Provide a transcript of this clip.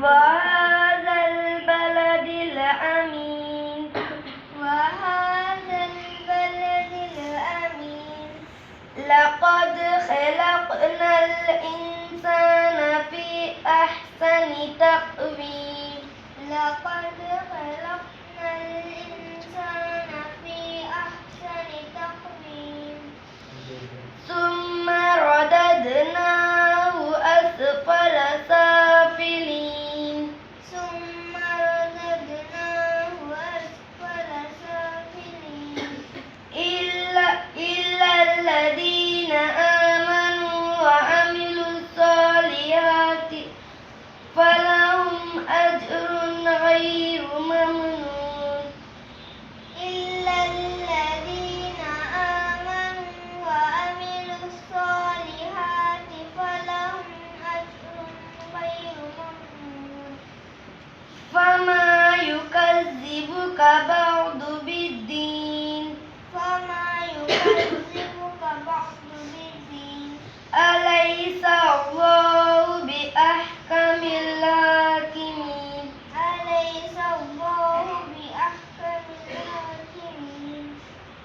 وهذا البلد الأمين لقد خلقنا الإنسان في أحسن تقويم ثم رددناه أسفل سافلين إلا الذين آمنوا وعملوا الصالحات فلهم أجر غير ممنون فما يكذبك بعد